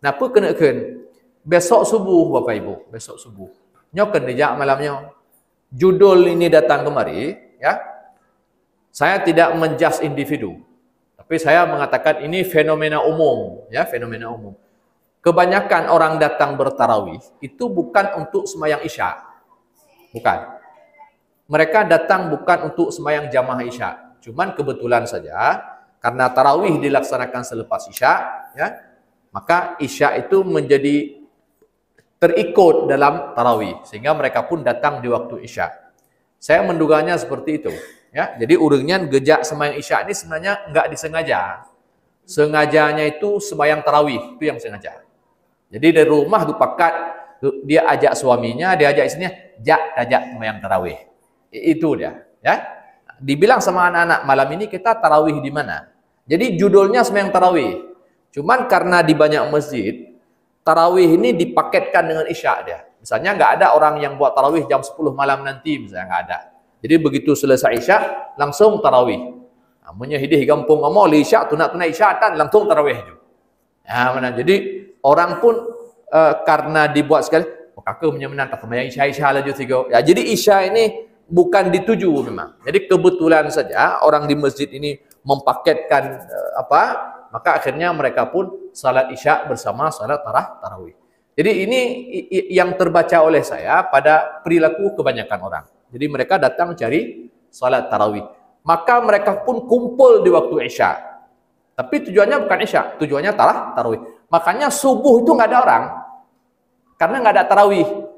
Napa kenakan besok subuh Bapak Ibu, besok subuh. Nyokan dijak malamnya. Judul ini datang kemari, ya. Saya tidak menjudge individu, tapi saya mengatakan ini fenomena umum, ya, fenomena umum. Kebanyakan orang datang bertarawih itu bukan untuk sembahyang Isya. Bukan. Mereka datang bukan untuk sembahyang jamaah Isya. Cuman kebetulan saja karena tarawih dilaksanakan selepas Isya, ya, maka Isya itu menjadi terikut dalam tarawih sehingga mereka pun datang di waktu Isya. Saya menduganya seperti itu, ya. Jadi urangnya gejak sembahyang Isya ini sebenarnya enggak disengaja. Sengajanya itu sembahyang tarawih, itu yang sengaja. Jadi dari rumah tu pakat dia ajak suaminya, dia ajak istrinya, ajak sembahyang tarawih. Itu dia, ya. Dibilang sama anak-anak, malam ini kita tarawih di mana? Jadi judulnya sembahyang tarawih. Cuman karena di banyak masjid tarawih ini dipaketkan dengan Isya dia. Misalnya nggak ada orang yang buat tarawih jam 10 malam nanti, misalnya nggak ada. Jadi begitu selesai Isya, langsung tarawih. Namanya hidih gampung ngomong, Isya, tunat-tunat Isya, kan langsung tarawih itu. Ya, mana? Jadi orang pun karena dibuat sekali, oh kakak punya menang, tak sembahyang Isya lah juga. Ya, jadi Isya ini bukan dituju memang. Jadi kebetulan saja orang di masjid ini mempaketkan maka akhirnya mereka pun salat Isya bersama salat tarawih. Jadi ini yang terbaca oleh saya pada perilaku kebanyakan orang. Jadi mereka datang cari salat tarawih. Maka mereka pun kumpul di waktu Isya. Tapi tujuannya bukan Isya, tujuannya tarawih. Makanya subuh itu nggak ada orang. Karena nggak ada tarawih.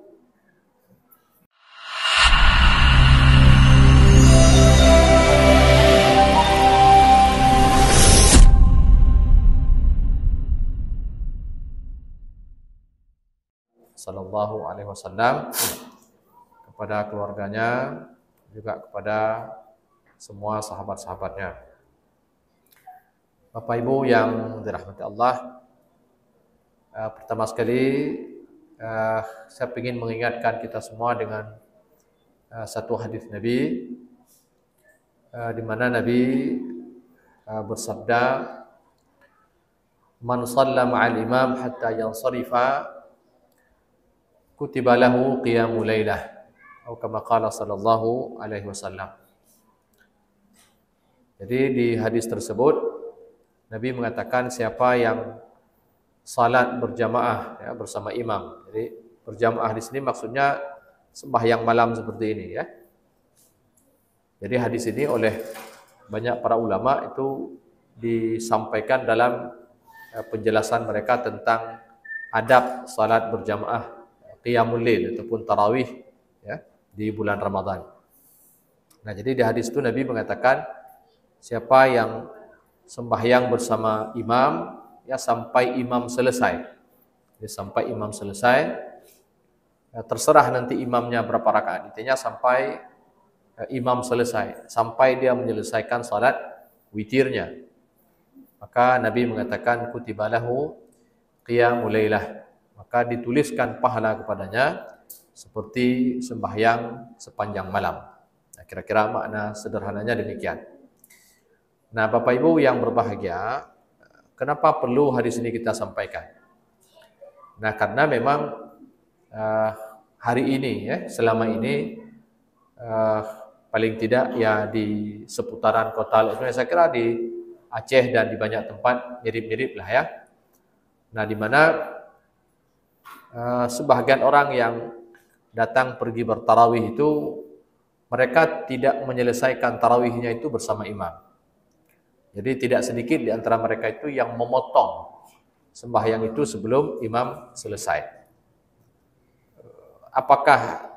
Sallallahu alaihi wasallam, kepada keluarganya, juga kepada semua sahabat-sahabatnya. Bapak Ibu yang dirahmati Allah, pertama sekali saya ingin mengingatkan kita semua dengan satu hadis Nabi, di mana Nabi bersabda, "Man shalla ma'al imam hatta yansarifa kutiba lahu qiyamul lailah," atau kama qala sallallahu alaihi wasallam. Jadi di hadis tersebut Nabi mengatakan siapa yang salat berjamaah, ya, bersama imam. Jadi berjamaah di sini maksudnya sembahyang malam seperti ini, ya. Jadi hadis ini oleh banyak para ulama itu disampaikan dalam penjelasan mereka tentang adab salat berjamaah qiyamul lail ataupun tarawih, ya, di bulan Ramadan. Nah, jadi di hadis itu Nabi mengatakan siapa yang sembahyang bersama imam, ya, sampai imam selesai. Jadi sampai imam selesai, ya, terserah nanti imamnya berapa rakaat. Intinya sampai imam selesai, sampai dia menyelesaikan salat witirnya. Maka Nabi mengatakan kutiba lahu qiyamul lailah, maka dituliskan pahala kepadanya seperti sembahyang sepanjang malam. Nah, kira-kira makna sederhananya demikian. Nah, Bapak Ibu yang berbahagia, kenapa perlu hadis ini kita sampaikan? Nah, karena memang hari ini, ya, selama ini paling tidak ya di seputaran kota Indonesia, saya kira di Aceh dan di banyak tempat mirip-mirip lah, ya. Nah, di mana sebahagian orang yang datang pergi bertarawih itu mereka tidak menyelesaikan tarawihnya itu bersama imam. Jadi tidak sedikit di antara mereka itu yang memotong sembahyang itu sebelum imam selesai. Apakah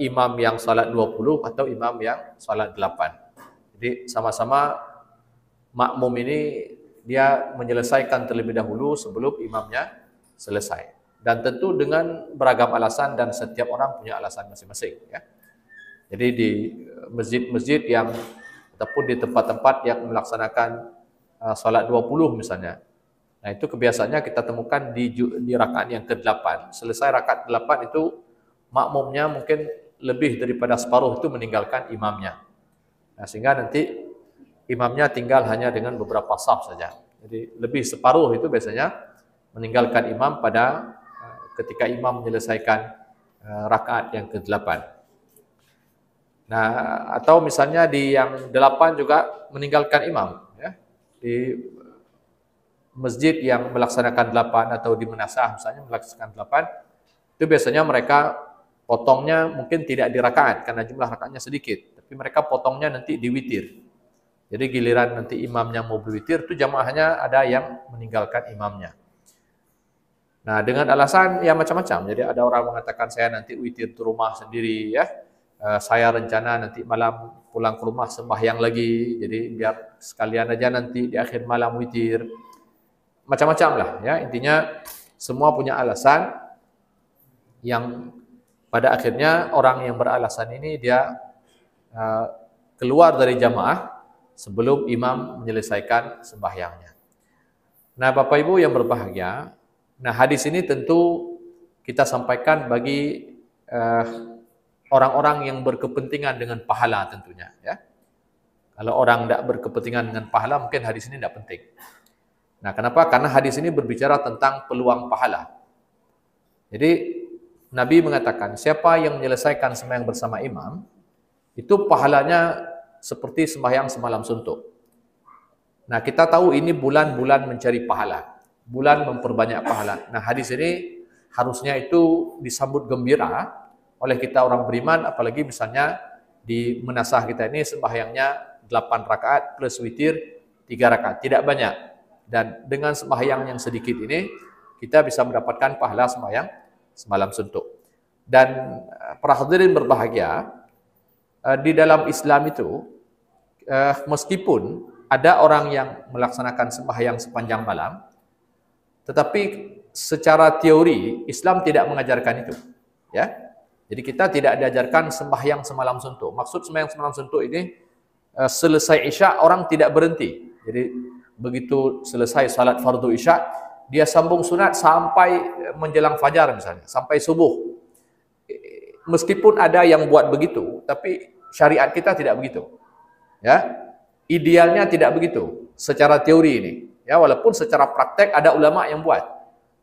imam yang salat 20 atau imam yang salat 8? Jadi sama-sama makmum ini dia menyelesaikan terlebih dahulu sebelum imamnya selesai. Dan tentu dengan beragam alasan dan setiap orang punya alasan masing-masing, ya. Jadi di masjid-masjid yang ataupun di tempat-tempat yang melaksanakan salat 20 misalnya. Nah, itu kebiasaannya kita temukan di rakaat yang ke-8, selesai rakaat 8 itu makmumnya mungkin lebih daripada separuh itu meninggalkan imamnya. Nah, sehingga nanti imamnya tinggal hanya dengan beberapa saf saja. Jadi lebih separuh itu biasanya meninggalkan imam pada ketika imam menyelesaikan rakaat yang ke-8. Nah, atau misalnya di yang 8 juga meninggalkan imam, ya. Di masjid yang melaksanakan 8 atau di Menasah misalnya melaksanakan 8, itu biasanya mereka potongnya mungkin tidak di rakaat karena jumlah rakaatnya sedikit, tapi mereka potongnya nanti di witir. Jadi giliran nanti imamnya mau berwitir, itu jamaahnya ada yang meninggalkan imamnya. Nah, dengan alasan ya macam-macam. Jadi ada orang mengatakan saya nanti witir di rumah sendiri, ya. Saya rencana nanti malam pulang ke rumah sembahyang lagi. Jadi biar sekalian aja nanti di akhir malam witir. Macam-macam lah, ya. Intinya semua punya alasan yang pada akhirnya orang yang beralasan ini dia keluar dari jamaah sebelum imam menyelesaikan sembahyangnya. Nah, Bapak Ibu yang berbahagia, nah hadis ini tentu kita sampaikan bagi orang-orang yang berkepentingan dengan pahala tentunya, ya. Kalau orang tidak berkepentingan dengan pahala, mungkin hadis ini tidak penting. Nah, kenapa? Karena hadis ini berbicara tentang peluang pahala. Jadi Nabi mengatakan, siapa yang menyelesaikan sembahyang bersama imam, itu pahalanya seperti sembahyang semalam suntuk. Nah, kita tahu ini bulan-bulan mencari pahala, bulan memperbanyak pahala. Nah, hadis ini harusnya itu disambut gembira oleh kita orang beriman, apalagi misalnya di Menasah kita ini sembahyangnya 8 rakaat plus witir 3 rakaat, tidak banyak. Dan dengan sembahyang yang sedikit ini, kita bisa mendapatkan pahala sembahyang semalam suntuk. Dan para hadirin berbahagia, di dalam Islam itu, meskipun ada orang yang melaksanakan sembahyang sepanjang malam, tetapi secara teori Islam tidak mengajarkan itu, ya. Jadi kita tidak diajarkan sembahyang semalam suntuk. Maksud sembahyang semalam suntuk ini selesai Isya orang tidak berhenti. Jadi begitu selesai salat fardu Isya, dia sambung sunat sampai menjelang fajar misalnya, sampai subuh. Meskipun ada yang buat begitu, tapi syariat kita tidak begitu. Ya. Idealnya tidak begitu secara teori ini. Ya, walaupun secara praktek ada ulama yang buat.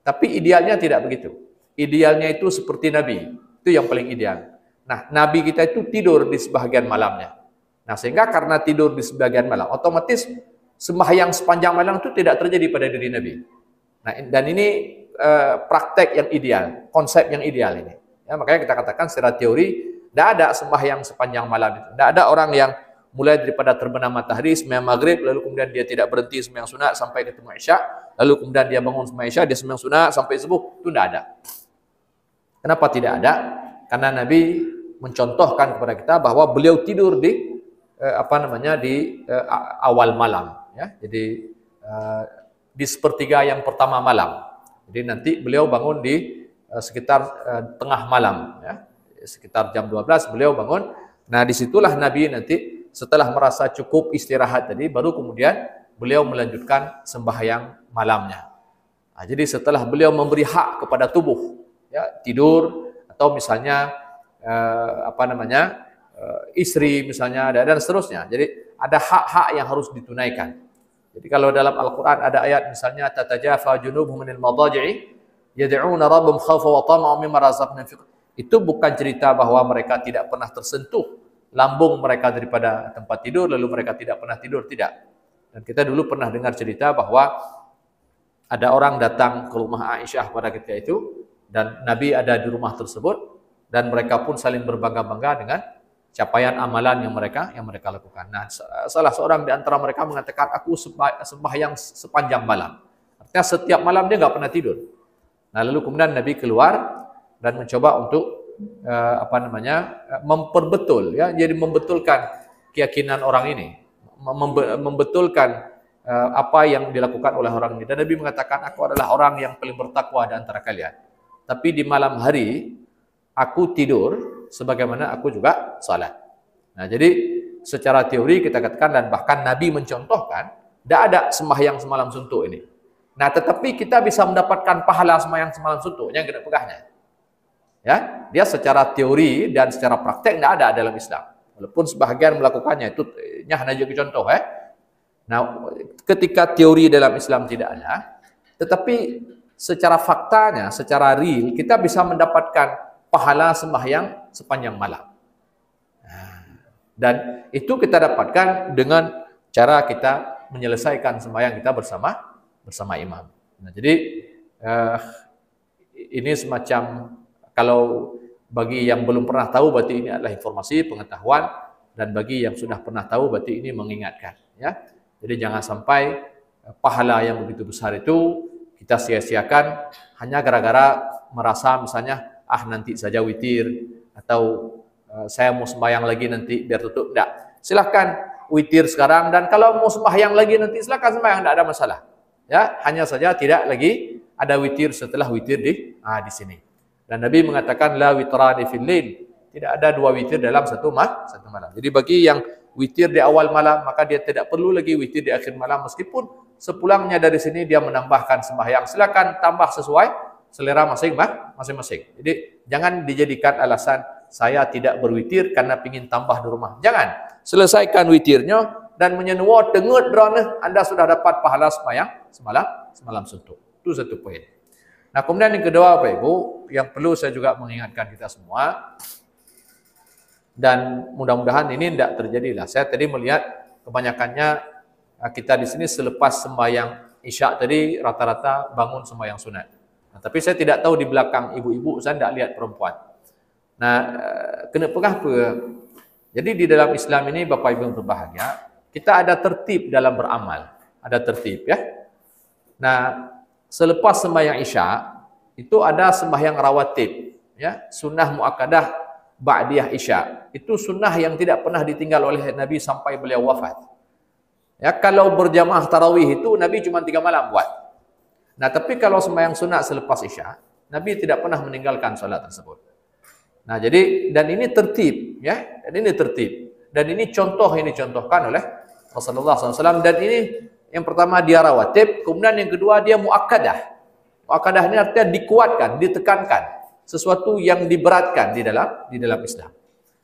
Tapi idealnya tidak begitu. Idealnya itu seperti Nabi. Itu yang paling ideal. Nah, Nabi kita itu tidur di sebahagian malamnya. Nah, sehingga karena tidur di sebagian malam, otomatis sembahyang sepanjang malam itu tidak terjadi pada diri Nabi. Nah, dan ini praktek yang ideal, konsep yang ideal ini. Ya, makanya kita katakan secara teori, tidak ada sembahyang sepanjang malam itu. Tidak ada orang yang mulai daripada terbenam matahari, sembahyang maghrib, lalu kemudian dia tidak berhenti sembahyang sunat sampai ketemu Isya, lalu kemudian dia bangun sembahyang Isya, dia sembahyang sunat sampai subuh. Itu tidak ada. Kenapa tidak ada? Karena Nabi mencontohkan kepada kita bahwa beliau tidur di awal malam, ya. Jadi di sepertiga yang pertama malam. Jadi nanti beliau bangun di sekitar tengah malam, ya. Sekitar jam 12 beliau bangun. Nah, disitulah Nabi nanti setelah merasa cukup istirahat tadi, baru kemudian beliau melanjutkan sembahyang malamnya. Nah, jadi setelah beliau memberi hak kepada tubuh, ya, tidur atau misalnya istri misalnya dan seterusnya. Jadi ada hak-hak yang harus ditunaikan. Jadi kalau dalam Al-Quran ada ayat misalnya tatajafa junubuhum minal madaji'i yad'una rabbahum khawfan wa tama'an mimma razaqnahum. Itu bukan cerita bahwa mereka tidak pernah tersentuh lambung mereka daripada tempat tidur lalu mereka tidak pernah tidur, tidak. Dan kita dulu pernah dengar cerita bahwa ada orang datang ke rumah Aisyah pada ketika itu dan Nabi ada di rumah tersebut dan mereka pun saling berbangga-bangga dengan capaian amalan yang mereka lakukan. Nah, salah seorang di antara mereka mengatakan, aku sembahyang sepanjang malam. Artinya setiap malam dia nggak pernah tidur. Nah, lalu kemudian Nabi keluar dan mencoba untuk memperbetul, ya, jadi membetulkan keyakinan orang ini, membetulkan apa yang dilakukan oleh orang ini. Dan Nabi mengatakan, aku adalah orang yang paling bertakwa di antara kalian. Tapi di malam hari aku tidur sebagaimana aku juga salat. Nah, jadi secara teori kita katakan dan bahkan Nabi mencontohkan tidak ada sembahyang semalam suntuk ini. Nah, tetapi kita bisa mendapatkan pahala sembahyang semalam suntuk yang kita pegahnya. Ya, dia secara teori dan secara praktek tidak ada dalam Islam. Walaupun sebahagian melakukannya, itu hanya jadi contoh, ya. Nah, ketika teori dalam Islam tidak ada, tetapi secara faktanya, secara real, kita bisa mendapatkan pahala sembahyang sepanjang malam. Dan itu kita dapatkan dengan cara kita menyelesaikan sembahyang kita bersama imam. Nah, jadi ini semacam, kalau bagi yang belum pernah tahu berarti ini adalah informasi pengetahuan, dan bagi yang sudah pernah tahu berarti ini mengingatkan, ya. Jadi jangan sampai pahala yang begitu besar itu kita sia-siakan hanya gara-gara merasa misalnya nanti saja witir, atau saya mau sembahyang lagi nanti biar tutup. Tidak, silahkan witir sekarang, dan kalau mau sembahyang lagi nanti silahkan sembahyang, tidak ada masalah, ya. Hanya saja tidak lagi ada witir setelah witir di sini. Dan Nabi mengatakan la witrani fil lail, tidak ada dua witir dalam satu malam. Jadi bagi yang witir di awal malam, maka dia tidak perlu lagi witir di akhir malam, meskipun sepulangnya dari sini dia menambahkan sembahyang. Silakan tambah sesuai selera masing-masing. Jadi jangan dijadikan alasan saya tidak berwitir karena ingin tambah di rumah. Jangan. Selesaikan witirnya dan menyenuat dengut drone, Anda sudah dapat pahala sembahyang semalam suntuk. Itu satu poin. Nah, kemudian yang kedua, Bapak Ibu, yang perlu saya juga mengingatkan kita semua, dan mudah-mudahan ini tidak terjadi lah. Saya tadi melihat kebanyakannya kita di sini selepas sembahyang Isya tadi rata-rata bangun sembahyang sunat. Nah, tapi saya tidak tahu di belakang ibu-ibu, saya tidak lihat perempuan. Nah, kenapa? Jadi di dalam Islam ini, Bapak Ibu yang berbahagia, kita ada tertib dalam beramal, ada tertib, ya. Nah, selepas sembahyang Isya itu ada sembahyang rawatib, ya, sunnah muakkadah ba'diyah Isya. Itu sunnah yang tidak pernah ditinggal oleh Nabi sampai beliau wafat. Ya, kalau berjamaah tarawih itu Nabi cuma 3 malam buat. Nah, tapi kalau sembahyang sunat selepas Isya, Nabi tidak pernah meninggalkan salat tersebut. Nah, jadi, dan ini tertib, ya, dan ini tertib, dan ini contoh yang dicontohkan oleh Rasulullah SAW. Dan ini yang pertama dia rawatib, kemudian yang kedua dia muakkadah. Muakkadah ini artinya dikuatkan, ditekankan, sesuatu yang diberatkan di dalam Islam.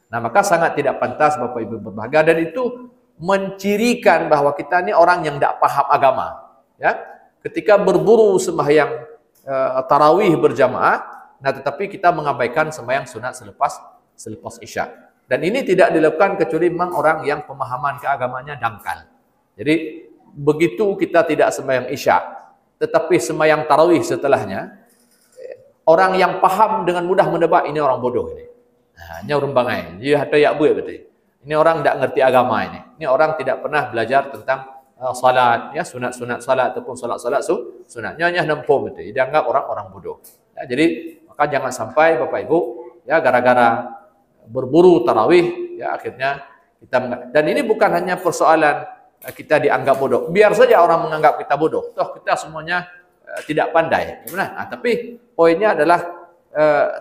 Nah, maka sangat tidak pantas Bapak Ibu berbahagia, dan itu mencirikan bahwa kita ini orang yang tidak paham agama, ya. Ketika berburu sembahyang tarawih berjamaah, nah tetapi kita mengabaikan sembahyang sunat selepas Isya. Dan ini tidak dilakukan kecuali memang orang yang pemahaman keagamanya dangkal. Jadi begitu kita tidak sembahyang Isya, tetapi sembahyang tarawih setelahnya, orang yang paham dengan mudah menebak ini orang bodoh ini. Nah, ini orang bangai, dia ada yak buat betul. Ini orang tidak ngerti agama ini. Ini orang tidak pernah belajar tentang salat, ya, sunat-sunat salat ataupun salat-salat sunatnya hanya nampu betul. Dia anggap orang bodoh. Ya, jadi maka jangan sampai Bapak Ibu, ya, gara-gara berburu tarawih, ya, akhirnya kita, dan ini bukan hanya persoalan kita dianggap bodoh. Biar saja orang menganggap kita bodoh. Toh kita semuanya tidak pandai. Nah, tapi poinnya adalah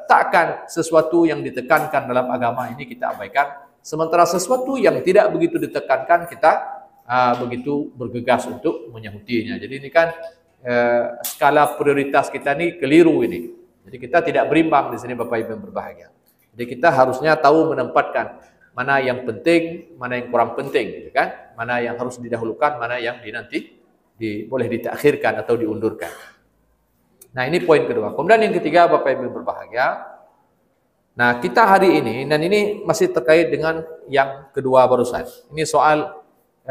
takkan sesuatu yang ditekankan dalam agama ini kita abaikan, sementara sesuatu yang tidak begitu ditekankan kita begitu bergegas untuk menyahutinya. Jadi ini kan skala prioritas kita ini keliru ini. Jadi kita tidak berimbang di sini Bapak Ibu yang berbahagia. Jadi kita harusnya tahu menempatkan mana yang penting, mana yang kurang penting, gitu kan? Mana yang harus didahulukan, mana yang boleh ditakhirkan atau diundurkan. Nah, ini poin kedua. Kemudian yang ketiga Bapak Ibu yang berbahagia. Nah, kita hari ini, dan ini masih terkait dengan yang kedua barusan. Ini soal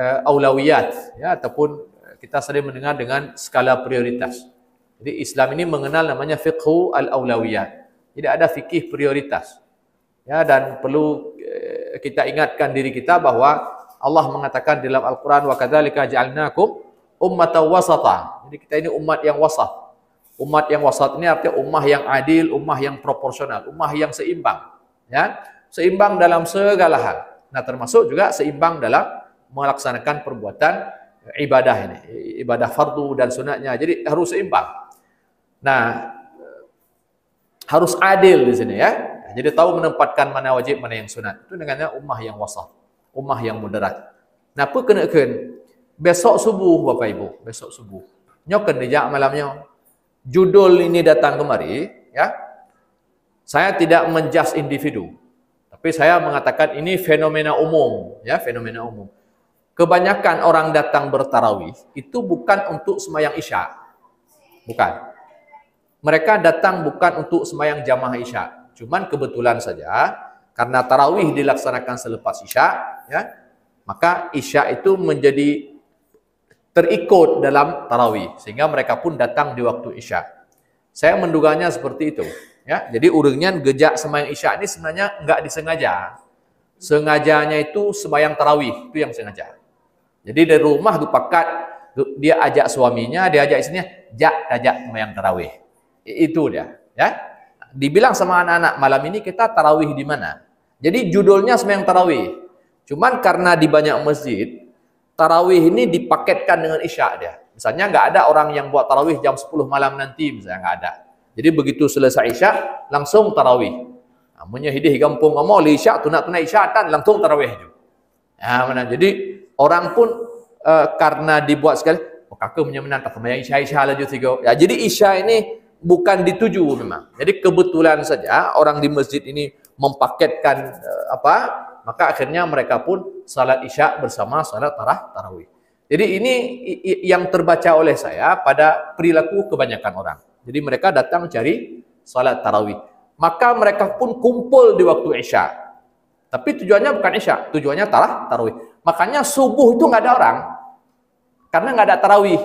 aulawiyat, ya, ataupun kita sering mendengar dengan skala prioritas. Jadi Islam ini mengenal namanya fiqhu al-aulawiyat. Jadi ada fikih prioritas. Ya, dan perlu kita ingatkan diri kita bahwa Allah mengatakan dalam Al-Quran, wa kadzalika ja'alnakum ummatan wasata. Jadi kita ini umat yang wasat. Umat yang wasat ini artinya ummah yang adil, ummah yang proporsional, ummah yang seimbang. Ya, seimbang dalam segala hal. Nah, termasuk juga seimbang dalam melaksanakan perbuatan ibadah ini, ibadah fardu dan sunatnya. Jadi harus seimbang. Nah, harus adil di sini, ya. Jadi tahu menempatkan mana wajib, mana yang sunat. Itu dengannya ummah yang wasat, ummah yang moderat. Nah, apa kenakan besok subuh Bapak Ibu, besok subuh. Nyokan dijak malamnya. Judul ini datang kemari, ya. Saya tidak menjudge individu, tapi saya mengatakan ini fenomena umum, ya, fenomena umum. Kebanyakan orang datang bertarawih itu bukan untuk sembahyang Isya. Bukan. mereka datang bukan untuk sembahyang jamaah Isya. Cuman kebetulan saja karena tarawih dilaksanakan selepas Isya, ya, maka Isya itu menjadi terikut dalam tarawih sehingga mereka pun datang di waktu Isya. Saya menduganya seperti itu, ya. Jadi urangnya gejak sembahyang Isya ini sebenarnya enggak disengaja. Sengajanya itu sembahyang tarawih, itu yang sengaja. Jadi dari rumah pakat dia ajak suaminya, dia ajak istrinya, ajak sembahyang tarawih. Itu dia, ya. Dibilang sama anak-anak, malam ini kita tarawih di mana? Jadi judulnya sembahyang tarawih. Cuman karena di banyak masjid, tarawih ini dipaketkan dengan Isya dia. Misalnya nggak ada orang yang buat tarawih jam 10 malam nanti, misalnya nggak ada. Jadi begitu selesai Isya, langsung tarawih. Namanya hidih kampung ngomong, Isya, tunai Isya, kan langsung tarawih itu. Ya, mana? Jadi orang pun karena dibuat sekali, kakak punya menang, tak sembahyang Isya laju tiga. Ya, jadi Isya ini bukan dituju memang. Jadi kebetulan saja orang di masjid ini mempaketkan maka akhirnya mereka pun salat Isya bersama salat tarawih. Jadi ini yang terbaca oleh saya pada perilaku kebanyakan orang. Jadi mereka datang cari salat tarawih. Maka mereka pun kumpul di waktu Isya. Tapi tujuannya bukan Isya, tujuannya tarawih. Makanya subuh itu nggak ada orang. Karena nggak ada tarawih.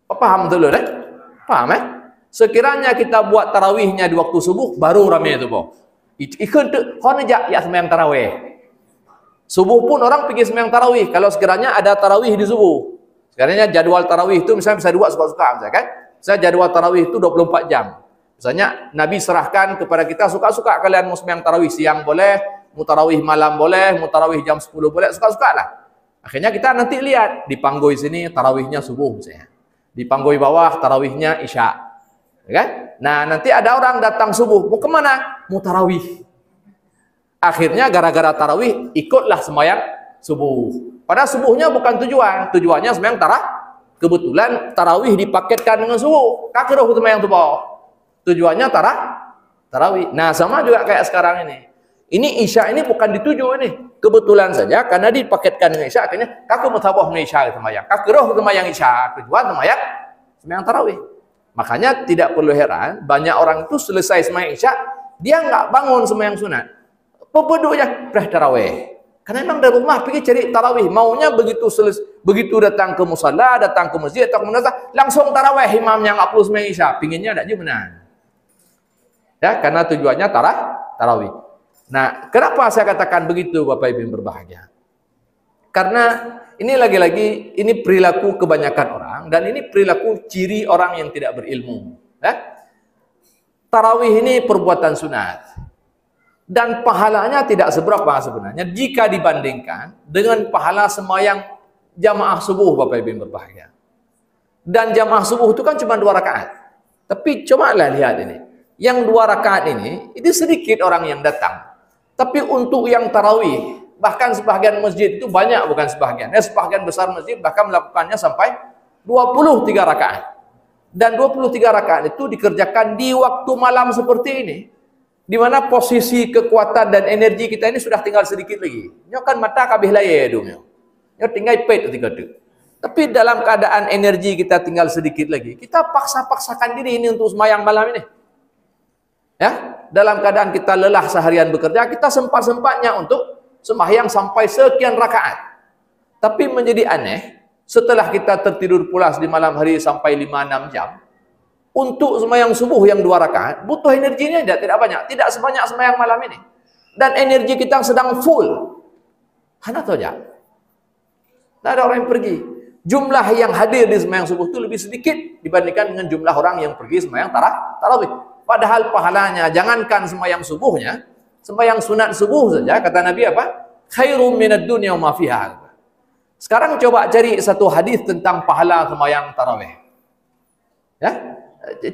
Paham dulu deh? Paham ya? Sekiranya kita buat tarawihnya di waktu subuh, baru ramai itu, boh. Ikut tu, honejak ya sembahyang tarawih. Subuh pun orang pergi sembahyang tarawih. Kalau sekiranya ada tarawih di subuh. Sekiranya jadwal tarawih itu misalnya bisa dibuat suka-suka, misalnya kan? Misalnya jadwal tarawih itu 24 jam. Misalnya Nabi serahkan kepada kita, suka-suka kalian mau sembahyang tarawih siang boleh, mau tarawih malam boleh, mau tarawih jam 10 boleh, suka-suka lah. Akhirnya kita nanti lihat di Panggoi sini tarawihnya subuh misalnya. Di Panggoi bawah tarawihnya Isya. Ya kan? Nah, nanti ada orang datang subuh, mau kemana? Mau tarawih. Akhirnya gara-gara tarawih ikutlah sembahyang subuh. Padahal subuhnya bukan tujuan, tujuannya sembahyang kebetulan tarawih dipaketkan dengan subuh. Kakek sembahyang subuh. Tujuannya tarawih. Nah, sama juga kayak sekarang ini. Ini Isya ini bukan dituju ini. Kebetulan saja karena dipaketkan dengan Isya, akhirnya kakek mutabah Isya sembahyang. Kakek sembahyang Isya, tujuan sembahyang tarawih. Makanya tidak perlu heran, banyak orang itu selesai sembahyang Isya, dia nggak bangun sembahyang sunat. Pebeduknya dah tarawih. Karena memang dari rumah pergi cari tarawih, maunya begitu datang ke musala, datang ke masjid atau ke mana, langsung tarawih imamnya nggak perlu sembahyang Isya, pinginnya tidak juga benar. Ya, karena tujuannya tarawih. Nah, kenapa saya katakan begitu, Bapak Ibu yang berbahagia? Karena ini lagi-lagi ini perilaku kebanyakan orang dan ini perilaku ciri orang yang tidak berilmu. Ya? Tarawih ini perbuatan sunat dan pahalanya tidak seberapa sebenarnya jika dibandingkan dengan pahala sembahyang jamaah subuh, Bapak Ibu yang berbahagia. Dan jamaah subuh itu kan cuma 2 rakaat. Tapi cobalah lihat ini, yang 2 rakaat ini sedikit orang yang datang. Tapi untuk yang tarawih, bahkan sebahagian masjid itu banyak, bukan sebahagian. Sebahagian besar masjid bahkan melakukannya sampai 23 rakaat. Dan 23 rakaat itu dikerjakan di waktu malam seperti ini. Di mana posisi kekuatan dan energi kita ini sudah tinggal sedikit lagi. Nyo kan mata kabeh laye dong. Nyo tinggal pet ketika itu. Tapi dalam keadaan energi kita tinggal sedikit lagi, kita paksa-paksakan diri ini untuk sembahyang malam ini. Ya, dalam keadaan kita lelah seharian bekerja, kita sempat-sempatnya untuk sembahyang sampai sekian rakaat. Tapi menjadi aneh, setelah kita tertidur pulas di malam hari sampai 5-6 jam, untuk sembahyang subuh yang 2 rakaat, butuh energinya tidak banyak, tidak sebanyak sembahyang malam ini. Dan energi kita sedang full. Hana tahu ya? Tidak ada orang yang pergi. Jumlah yang hadir di sembahyang subuh itu lebih sedikit dibandingkan dengan jumlah orang yang pergi sembahyang tarawih. Padahal pahalanya, jangankan sembahyang subuhnya, sembahyang sunat subuh saja, kata Nabi apa? Khairum minad dunya wa ma fiha. Sekarang coba cari satu hadis tentang pahala sembahyang tarawih. Ya?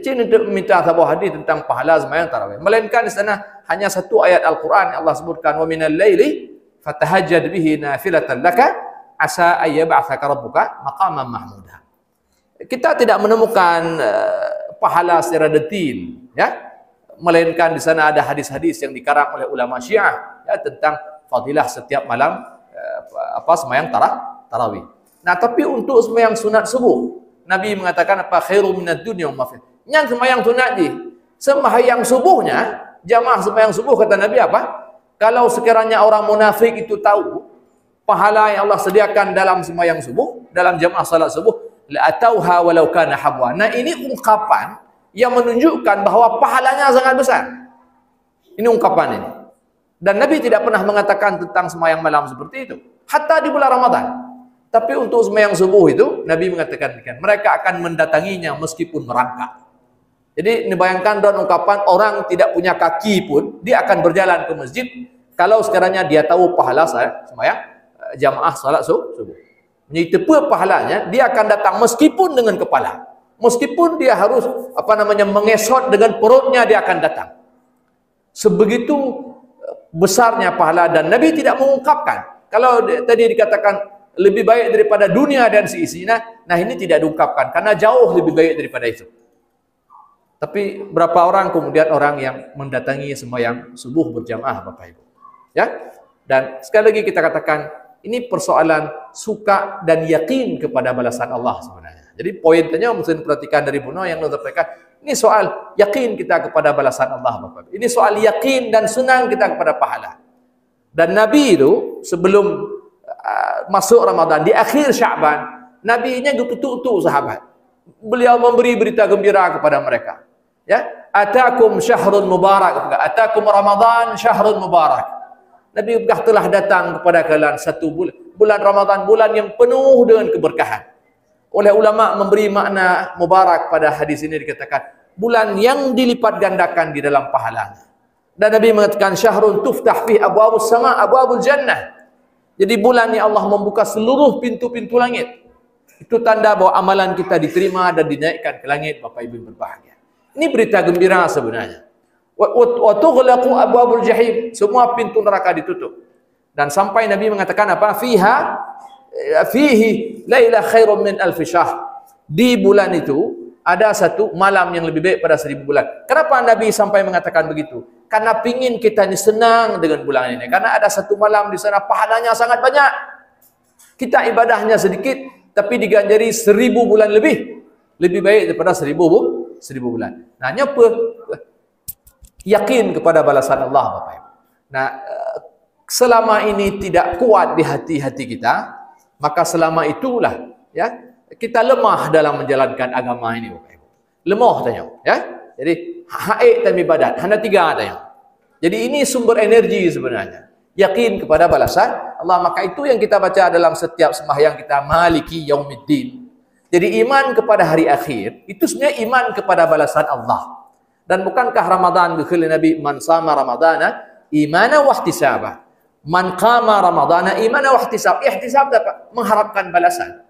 Cina minta sebuah hadis tentang pahala sembahyang tarawih. Melainkan di sana hanya satu ayat Al-Quran yang Allah sebutkan, wa minal laili fatahajjad bihi nafilatan laka asa ayyab'atsaka rabbuka maqaman mahmuda. Kita tidak menemukan pahala secara detail, ya, melainkan di sana ada hadis-hadis yang dikarang oleh ulama Syiah, ya, tentang fadilah setiap malam sembahyang tarawih. Nah, tapi untuk sembahyang sunat subuh, Nabi mengatakan apa? Khairu minad dunya wa ma fiha. Yang sembahyang sunat je. Sembahyang subuhnya, jamaah sembahyang subuh kata Nabi apa? Kalau sekiranya orang munafik itu tahu pahala yang Allah sediakan dalam sembahyang subuh, dalam jamaah salat subuh, la atauha walau kana habwa. Nah, ini ungkapan yang menunjukkan bahawa pahalanya sangat besar. Ini ungkapan ini. Dan Nabi tidak pernah mengatakan tentang sembahyang malam seperti itu, hatta di bulan Ramadan. Tapi untuk sembahyang subuh itu Nabi mengatakan mereka akan mendatanginya meskipun merangkak. Jadi ini bayangkan dan ungkapan orang tidak punya kaki pun dia akan berjalan ke masjid kalau sekiranya dia tahu pahala saya sembahyang jamaah salat subuh. Jadi tepa pahalanya dia akan datang meskipun dengan kepala. Meskipun dia harus mengesot dengan perutnya dia akan datang. Sebegitu besarnya pahala dan Nabi tidak mengungkapkan. Kalau tadi dikatakan lebih baik daripada dunia dan seisinya, nah ini tidak diungkapkan karena jauh lebih baik daripada itu. Tapi berapa orang kemudian orang yang mendatangi sembahyang subuh berjamaah Bapak Ibu. Ya. Dan sekali lagi kita katakan ini persoalan suka dan yakin kepada balasan Allah sebenarnya. Jadi poinnya mesti perhatikan dari Buno yang menyampaikan ini soal yakin kita kepada balasan Allah Bapak Ibu. Ini soal yakin dan senang kita kepada pahala. Dan Nabi itu sebelum masuk Ramadan di akhir Syaban, Nabi-nya geputu-utu sahabat. Beliau memberi berita gembira kepada mereka. Ya, atakum syahrun mubarak, atakum Ramadan syahrun mubarak. Nabi telah datang kepada kalian satu bulan Ramadan, bulan yang penuh dengan keberkahan. Oleh ulama memberi makna mubarak pada hadis ini dikatakan bulan yang dilipat gandakan di dalam pahalanya. Dan Nabi mengatakan syahrun tuftah fi abwabus sama abwabul jannah. Jadi bulan yang Allah membuka seluruh pintu-pintu langit. Itu tanda bahwa amalan kita diterima dan dinaikkan ke langit Bapak Ibu berbahagia. Ini berita gembira sebenarnya. Wa tughlaqu abwabul jahim, semua pintu neraka ditutup. Dan sampai Nabi mengatakan apa? Fihi laila khairum min alf syahr. Di bulan itu ada satu malam yang lebih baik pada 1000 bulan. Kenapa Nabi sampai mengatakan begitu? Karena pingin kita ini senang dengan bulan ini. Karena ada satu malam di sana pahalanya sangat banyak. Kita ibadahnya sedikit tapi diganjari 1000 bulan lebih. Lebih baik daripada 1000 bulan. Nah, apa? Yakin kepada balasan Allah Bapak Ibu. Nah, selama ini tidak kuat di hati-hati kita, maka selama itulah ya kita lemah dalam menjalankan agama ini Bapak Ibu. Lemah tanya, ya. Jadi haid dan ibadat, hanya 3 tanya. Jadi ini sumber energi sebenarnya. Yakin kepada balasan Allah, maka itu yang kita baca dalam setiap sembahyang kita, Maliki Yaumiddin. Jadi iman kepada hari akhir itu sebenarnya iman kepada balasan Allah. Dan bukankah Ramadan dikatakan Nabi man sama Ramadana imana wa ihtisaba. Man qama Ramadana imana wa ihtisab. Ihtisab dapat mengharapkan balasan.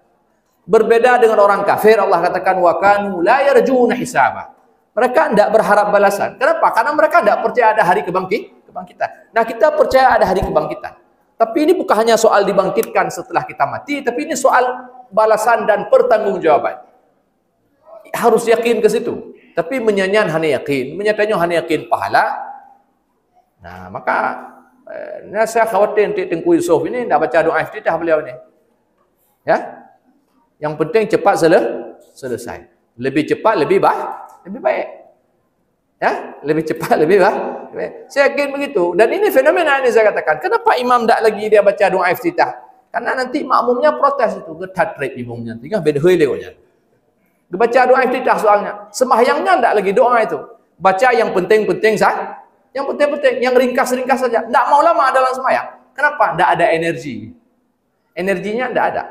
Berbeda dengan orang kafir, Allah katakan wa kanu la yarjuna hisaba. Mereka tidak berharap balasan. Kenapa? Karena mereka tidak percaya ada hari kebangkitan. Nah, kita percaya ada hari kebangkitan. Tapi ini bukan hanya soal dibangkitkan setelah kita mati, tapi ini soal balasan dan pertanggungjawaban. Harus yakin ke situ. Tapi menyanyian hanya yakin, menyatanya hanya yakin pahala. Nah, maka saya khawatir nanti Tengku Yusof ini tidak baca doa iftitah beliau ini. Ya. Yang penting cepat selesai. Lebih cepat lebih baik. Ya, lebih cepat lebih baik. Saya yakin begitu. Dan ini fenomena ini saya katakan. Kenapa imam tak lagi dia baca doa iftitah? Karena nanti makmumnya protes itu. Getat rate imamnya. Tinggal beda heleonya. Dia baca doa iftitah soalnya. Sembahyangnya tak lagi doa itu. Baca yang penting-penting saja. Yang penting-penting. Yang ringkas-ringkas saja. Tak mau lama dalam sembahyang. Kenapa? Tak ada energi. Energinya tak ada.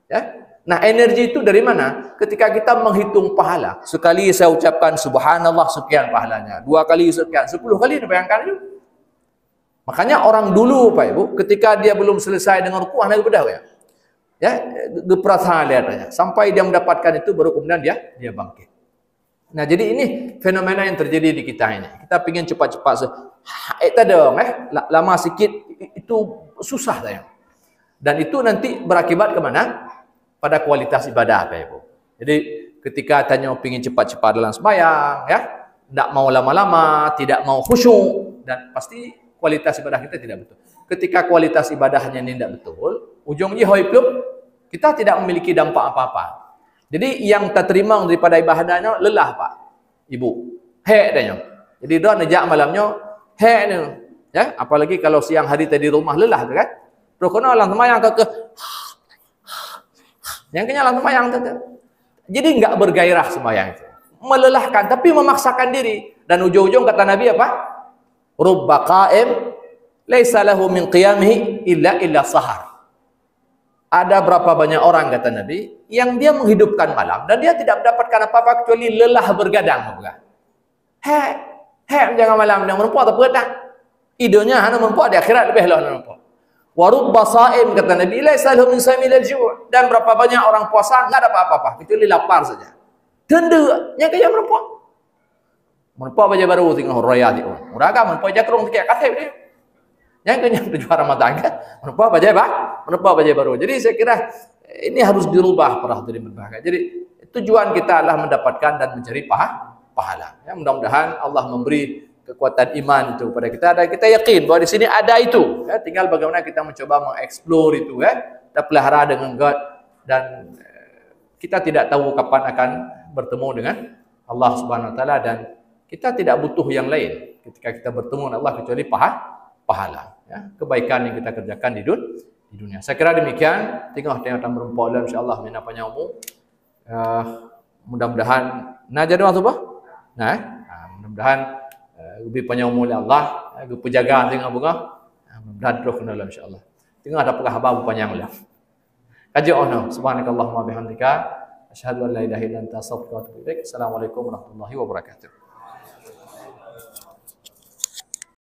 Ya. Nah, energi itu dari mana? Ketika kita menghitung pahala. Sekali saya ucapkan subhanallah sekian pahalanya. 2 kali sekian. 10 kali bayangkan itu. Makanya orang dulu Pak Ibu, ketika dia belum selesai dengan rukuk, anak bedah ya. Ya, geprasaliannya. Sampai dia mendapatkan itu baru kemudian dia bangkit. Nah, jadi ini fenomena yang terjadi di kita ini. Kita ingin cepat-cepat. Lama sikit itu susah saya. Dan itu nanti berakibat kemana? Pada kualitas ibadah Pak Ibu. Jadi ketika tanya ingin cepat-cepat dalam sembahyang, ya, tidak mau lama-lama, tidak mau khusyuk, dan pasti kualitas ibadah kita tidak betul. Ketika kualitas ibadahnya ini tidak betul, ujungnya hoipluk, kita tidak memiliki dampak apa-apa. Jadi yang tak terima daripada ibadahnya lelah pak, ibu, hek danya. Jadi dia nejak malamnya hek ni, ya. Apalagi kalau siang hari tadi rumah lelah tu kan. Terus kena orang semayang ke yang kenyang orang semayang tu. Jadi enggak bergairah sembahyang itu, melelahkan, tapi memaksakan diri. Dan ujung-ujung kata Nabi apa? Rubba qa'im laisa lahu min qiyamihi illa sahar. Ada berapa banyak orang kata Nabi yang dia menghidupkan malam dan dia tidak mendapatkan apa-apa kecuali lelah bergadang. Jangan malam yang merempuak tak begadang. Idenya hanya merempuak di akhirat lebih lah merempuak. Wa rubba sha'im kata Nabi laisa lahu min samil al-ju'. Dan berapa banyak orang puasa enggak dapat apa-apa kecuali lapar saja. Tenda yang kaya merempuak. Merempuak baju baru tengok raya tu. Muraga merempuak jakrung sikit kasih dia. Yang kenyang tujuan Ramadan kan. Merempuak baju apa? Merempuak baju baru. Jadi saya kira ini harus dirubah para hadirin berbahagia. Jadi tujuan kita adalah mendapatkan dan mencari pahala. Ya, mudah-mudahan Allah memberi kekuatan iman itu kepada kita dan kita yakin bahwa di sini ada itu. Ya, tinggal bagaimana kita mencoba mengeksplor itu ya. Kita pelihara dengan God dan kita tidak tahu kapan akan bertemu dengan Allah Subhanahu wa taala dan kita tidak butuh yang lain ketika kita bertemu dengan Allah kecuali pahala ya, kebaikan yang kita kerjakan di dunia. Saya kira demikian. Tengok berempat dalam insyaallah mina panjang umur. Mudah-mudahan najad waktu apa? Mudah-mudahan lebih panjang umur oleh Allah, penjagaan tengok bunga. Mudah-mudahan terus kena dalam insyaallah. Tengok ada pegah abang panjang lah. Kaji ono subhanakallahumma bihamdika asyhadu an la ilaha illa anta astaghfiruka wa atubu ilaik. Assalamualaikum warahmatullahi wabarakatuh.